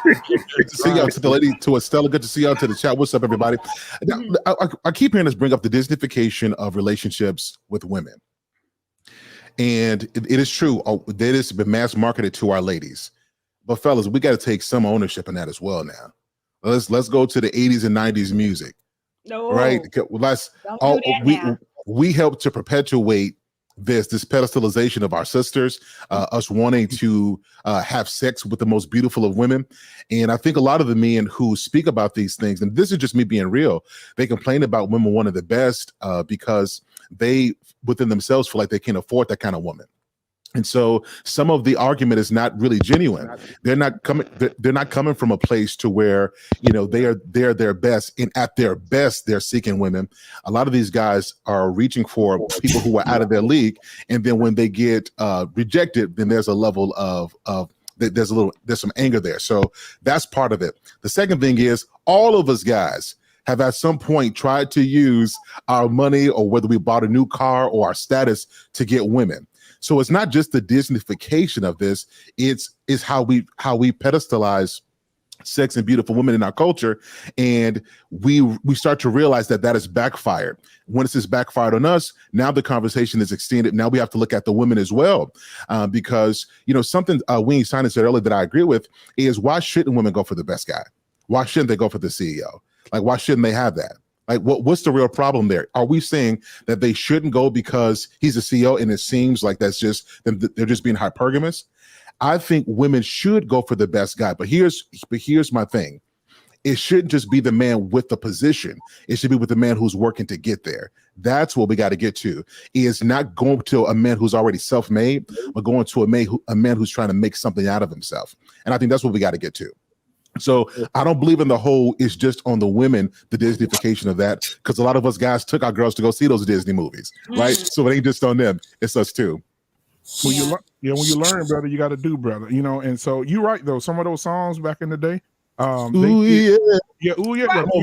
Good to see y'all. To the lady, to Estella, good to see y'all. To the chat, what's up, everybody? Now, I keep hearing us bring up the Disneyfication of relationships with women, and it is true. That has been mass marketed to our ladies, but fellas, we got to take some ownership in that as well. Now, let's go to the 80s and 90s music, right? Let's we help to perpetuate this pedestalization of our sisters, us wanting to have sex with the most beautiful of women. And I think a lot of the men who speak about these things, and this is just me being real, they complain about women wanting the best because they within themselves feel like they can't afford that kind of woman. And so some of the argument is not really genuine. They're not coming from a place to where, you know, they're their best, and at their best they're seeking women. A lot of these guys are reaching for people who are out of their league, and then when they get rejected, then there's a level of there's some anger there. So that's part of it. The second thing is all of us guys have at some point tried to use our money, or whether we bought a new car or our status, to get women. So it's not just the Disneyfication of this; it's how we pedestalize sex and beautiful women in our culture, and we start to realize that has backfired. When it's backfired on us, now the conversation is extended. Now we have to look at the women as well, because you know something Winnie Simon said earlier that I agree with is, why shouldn't women go for the best guy? Why shouldn't they go for the CEO? Like, why shouldn't they have that? Like, what's the real problem there? Are we saying that they shouldn't go because he's a CEO and it seems like they're just being hypergamous? I think women should go for the best guy. But here's my thing. It shouldn't just be the man with the position. It should be with the man who's working to get there. That's what we got to get to. Is not going to a man who's already self-made, but going to a man who's trying to make something out of himself. And I think that's what we got to get to. So I don't believe in the whole it's just on the women, the Disneyfication of that, because a lot of us guys took our girls to go see those Disney movies, right? So it ain't just on them, it's us too. When you learn, brother, you got to do, brother. You know, and so you're right though. Some of those songs back in the day, Come on,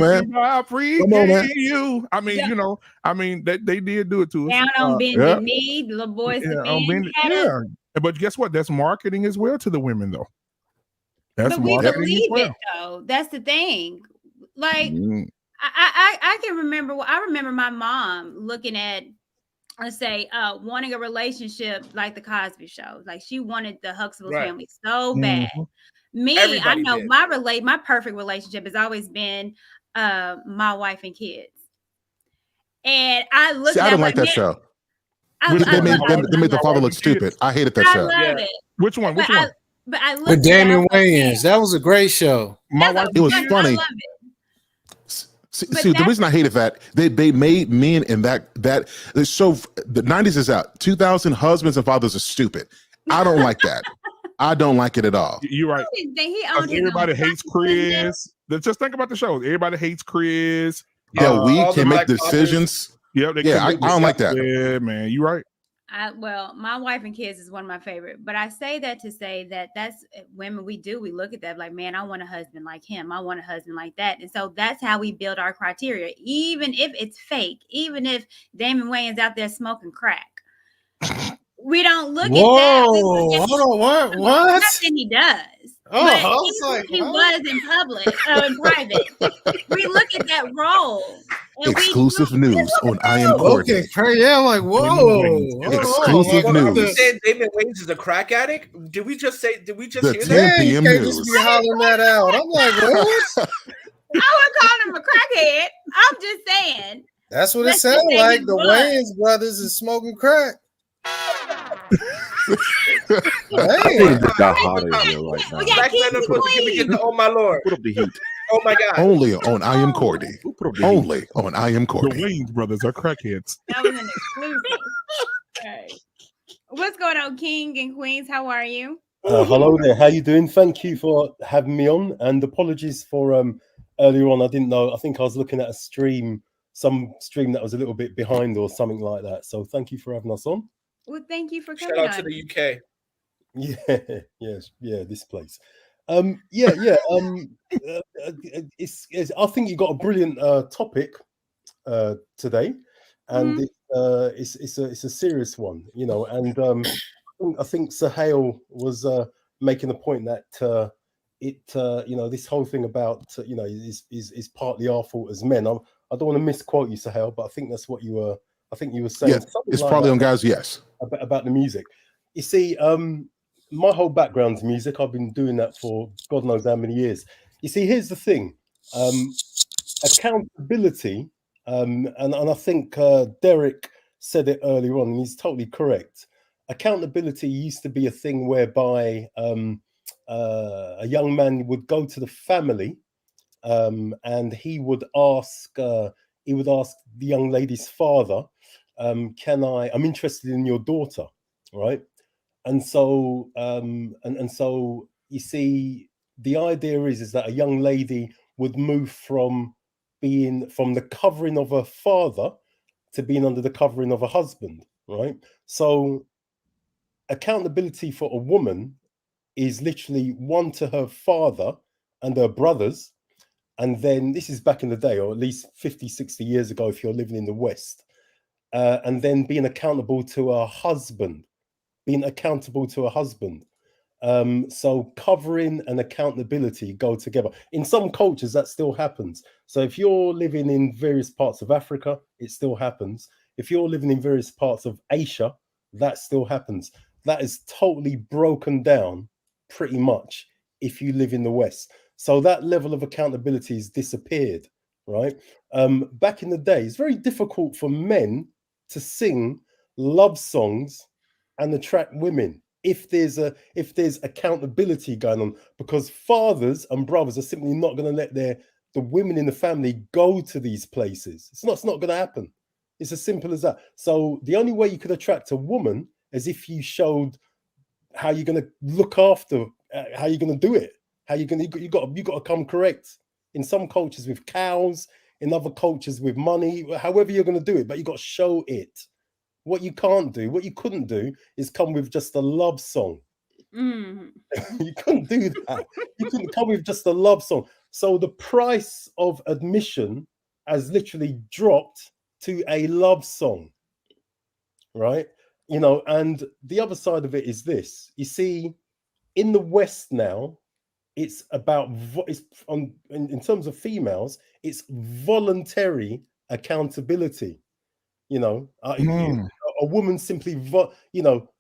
man. I appreciate you. I mean, you know, I mean they did do it to us. Down on bended knee, little boys. But guess what? That's marketing as well to the women, though. But we believe it though. That's the thing. Like I can remember. I remember my mom looking at, let's say, wanting a relationship like the Cosby Show. Like she wanted the Huxtable family so bad. I know my perfect relationship has always been my wife and kids. And I looked. I don't like that show. They made the father look stupid. I hated that show. I love it. Which one? Which one? But I looked with Damon Wayans. That was a great show. It was funny. See, the reason I hated that, they made men in that so the 90s is out. 2000 husbands and fathers are stupid. I don't like that. I don't like it at all. You're right. Everybody hates Chris. Just think about the show. Everybody hates Chris. Yeah, we can make decisions. Yeah, I don't like that. Yeah, man, you're right. Well, my wife and kids is one of my favorite, but I say that to say that that's women. We look at that like, man, I want a husband like him. I want a husband like that. And so that's how we build our criteria, even if it's fake, even if Damon Wayans out there smoking crack. We don't look at that. Hold on, what? Nothing he does. He was in public, in private. We look at that role. Exclusive news on I Am Courtney. Okay, I'm like, whoa. Exclusive news. You said Damon Wayans is a crack addict? Did we just hear that? The 10 p.m. news. Just be hollering that out. I'm like, what? I wouldn't call him a crackhead. I'm just saying. That's what it sounded like. The Wayans brothers is smoking crack. Oh my Lord. Put up the heat. Oh my God. Only on I Am Courtney. Only on I Am Courtney. The Wayans brothers are crackheads. That was an exclusive. Okay. What's going on, King and Queens? How are you? Hello there. How you doing? Thank you for having me on, and apologies for earlier on. I didn't know. I think I was looking at some stream that was a little bit behind or something like that. So thank you for having us on. Well, thank you for coming. Shout out to the UK. Yeah, this place. I think you got a brilliant topic today, and it's a serious one, you know. And I think Sahel was making the point that this whole thing about is partly our fault as men. I don't want to misquote you, Sahel, but I think that's what you were. I think you were saying. Yes, it's like partly on guys. Yes, about the music. You see, my whole background's music. I've been doing that for God knows how many years. You see, here's the thing: accountability, and I think Derek said it earlier on, and he's totally correct. Accountability used to be a thing whereby a young man would go to the family, and he would ask the young lady's father, I'm interested in your daughter, right? And so so you see, the idea is that a young lady would move from the covering of her father to being under the covering of a husband, right? So accountability for a woman is literally one to her father and her brothers. And then this is back in the day, or at least 50, 60 years ago, if you're living in the West. And then being accountable to a husband, so covering and accountability go together. In some cultures, that still happens. So if you're living in various parts of Africa, it still happens. If you're living in various parts of Asia, that still happens. That is totally broken down pretty much if you live in the West. So that level of accountability has disappeared, right? Back in the day, it's very difficult for men to sing love songs and attract women if there's accountability going on, because fathers and brothers are simply not going to let the women in the family go to these places. It's not going to happen. It's as simple as that. So the only way you could attract a woman is if you showed how you're going to look after, how you're going to do it, how you're going to, you got to come correct. In some cultures with cows, in other cultures with money, however you're going to do it, but you got to show it. What you couldn't do is come with just a love song. You couldn't do that. You couldn't come with just a love song. So the price of admission has literally dropped to a love song, right? And the other side of it is this. You see, in the West now, it's about in terms of females, it's voluntary accountability. A woman simply,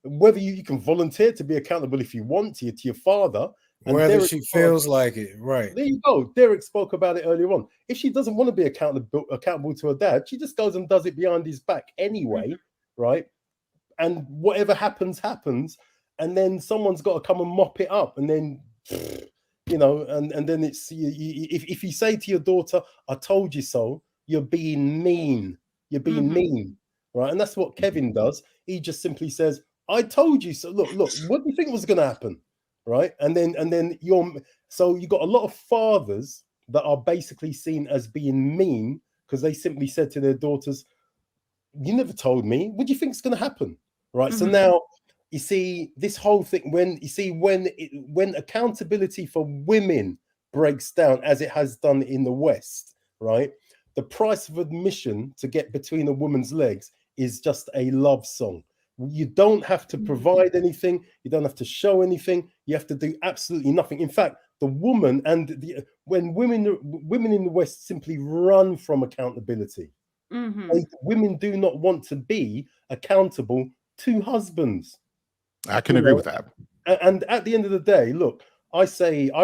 whether you can volunteer to be accountable if you want to your father, and whether she feels like it, right? There you go. Derek spoke about it earlier on. If she doesn't want to be accountable to her dad, she just goes and does it behind his back anyway, right? And whatever happens, and then someone's got to come and mop it up, and then and then it's if you say to your daughter, "I told you so," you're being mean. You're being mean, right? And that's what Kevin does. He just simply says, "I told you so." Look, what do you think was going to happen, right? And then you got a lot of fathers that are basically seen as being mean because they simply said to their daughters, "You never told me. What do you think is going to happen?" Right? So now you see this whole thing when accountability for women breaks down as it has done in the West, right? The price of admission to get between a woman's legs is just a love song. You don't have to provide anything. You don't have to show anything. You have to do absolutely nothing. In fact, the woman when women in the West simply run from accountability. Women do not want to be accountable to husbands. I can agree with that. And at the end of the day, look, I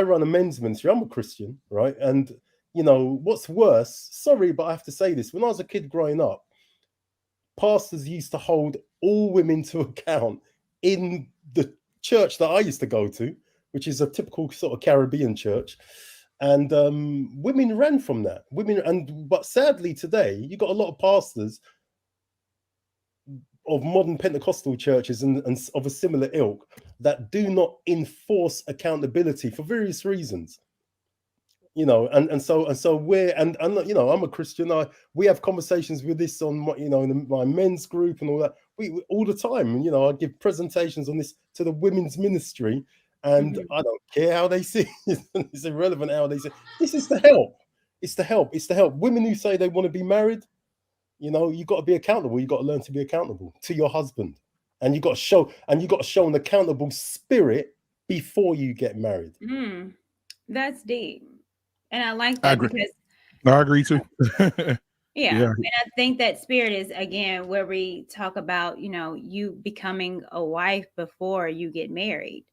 run a men's ministry. I'm a Christian, right? And what's worse, sorry, but I have to say this. When I was a kid growing up, pastors used to hold all women to account in the church that I used to go to, which is a typical sort of Caribbean church. And women ran from that. But sadly today, you got a lot of pastors of modern Pentecostal churches and of a similar ilk that do not enforce accountability for various reasons. So we're I'm a Christian. We have conversations with this on my men's group and all that. We all the time. I give presentations on this to the women's ministry, and I don't care how they see it. It's irrelevant how they see it. This is to help. It's to help. It's to help women who say they want to be married. You got to be accountable. You got to learn to be accountable to your husband, and you got to show an accountable spirit before you get married. That's deep. And I like that because I agree too. yeah. And I think that spirit is, again, where we talk about, you becoming a wife before you get married.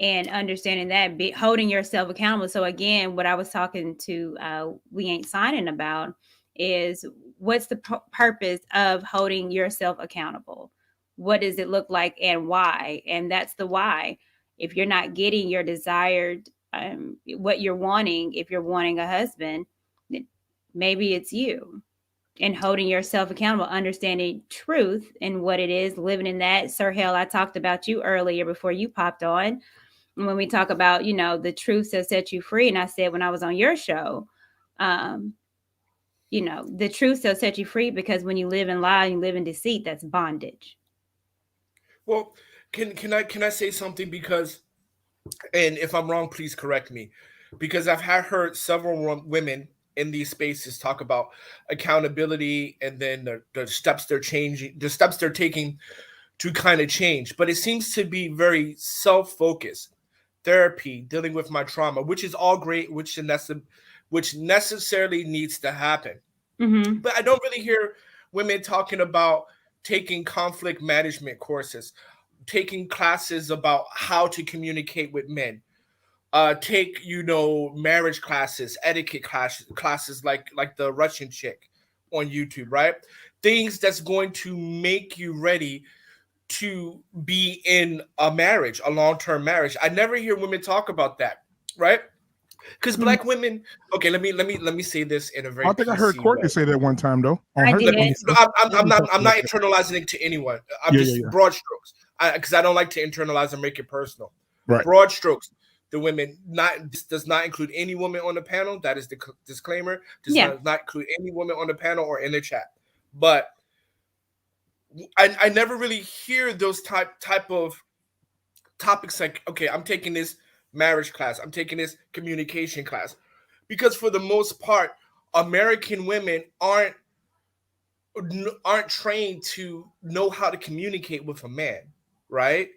And understanding that, holding yourself accountable. So again, what I was talking to We Ain't Signing about is what's the purpose of holding yourself accountable? What does it look like and why? And that's the why. If you're not getting your desired, what you're wanting, if you're wanting a husband, maybe it's you. And holding yourself accountable, understanding truth and what it is, living in that. Sir Hell, I talked about you earlier before you popped on. When we talk about, the truth that set you free. And I said, when I was on your show, the truth will set you free, because when you live in lie, you live in deceit, that's bondage. Well, can I say something? Because, and if I'm wrong, please correct me, because I've heard several women in these spaces talk about accountability and then the steps they're taking to kind of change. But it seems to be very self-focused. Therapy, dealing with my trauma, which is all great, which necessarily needs to happen. Mm-hmm. But I don't really hear women talking about taking conflict management courses, taking classes about how to communicate with men, take marriage classes, etiquette classes like the Russian chick on YouTube, right? Things that's going to make you ready to be in a marriage, a long-term marriage. I never hear women talk about that, right? Because Black women. Okay, let me say this in a very. I think I heard Courtney say that one time though. I did. I'm not internalizing it to anyone. I'm just broad strokes, because I don't like to internalize and make it personal. Right. Broad strokes. The women this does not include any woman on the panel. That is the disclaimer. Does not include any woman on the panel or in the chat. But I never really hear those type of topics like, okay, I'm taking this marriage class, I'm taking this communication class, because for the most part, American women aren't trained to know how to communicate with a man, right?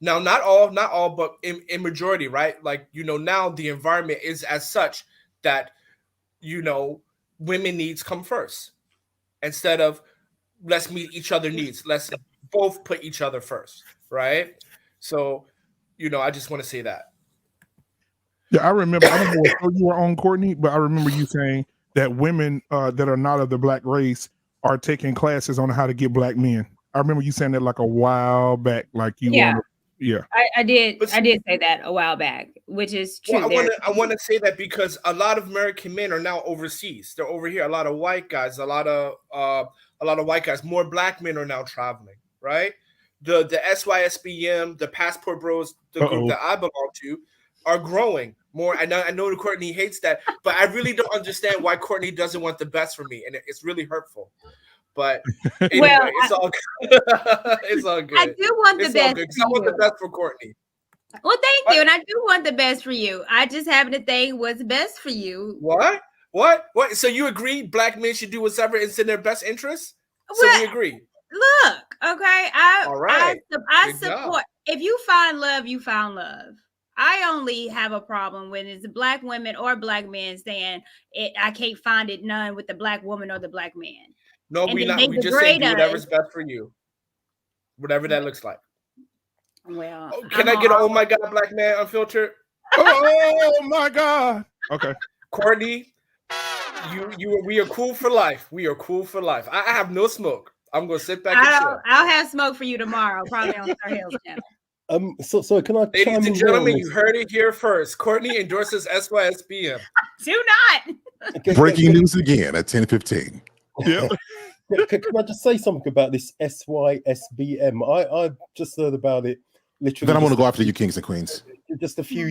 Now, not all, but in majority, right? Like, now the environment is as such that, women needs come first, instead of let's meet each other needs. Let's both put each other first, right? So, I just want to say that. Yeah, I remember. I don't know what show you were on, Courtney, but I remember you saying that women that are not of the Black race are taking classes on how to get Black men. I remember you saying that like a while back, like you. Yeah, I did. I did say that a while back, which is true. Well, I want to say that because a lot of American men are now overseas. They're over here. A lot of white guys. A lot of white guys. More Black men are now traveling. Right. The SYSBM, the Passport Bros, the group that I belong to, are growing more. I know that Courtney hates that, but I really don't understand why Courtney doesn't want the best for me, and it's really hurtful. But anyway, it's all good. It's all good. I do want the best. I want the best for Courtney. Well, thank you, and I do want the best for you. I just happen to think what's best for you. What? So you agree Black men should do whatever is in their best interest? So we agree. Look, okay. All right. I support. If you find love, you found love. I only have a problem when it's Black women or Black men saying I can't find it none with the Black woman or the Black man. No, we not. We just say do whatever's best for you, whatever that looks like. Well, can I get an "Oh my God, Black man" unfiltered? Oh my God. Okay, Courtney, we are cool for life. We are cool for life. I have no smoke. I'm gonna sit back and chill. I'll have smoke for you tomorrow, probably on Sir Hill's channel. So can I? Ladies and gentlemen, you heard it here first. Courtney endorses SYSBM. Do not. Breaking news again at 10:15. Yeah. Can I just say something about this SYSBM? I just heard about it literally. Then I'm going to go after you, kings and queens. Just a few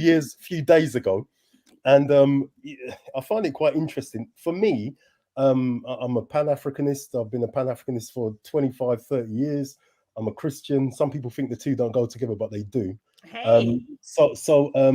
days ago, and I find it quite interesting. For me, I'm a Pan-Africanist. I've been a Pan-Africanist for 25, 30 years. I'm a Christian. Some people think the two don't go together, but they do. Hey.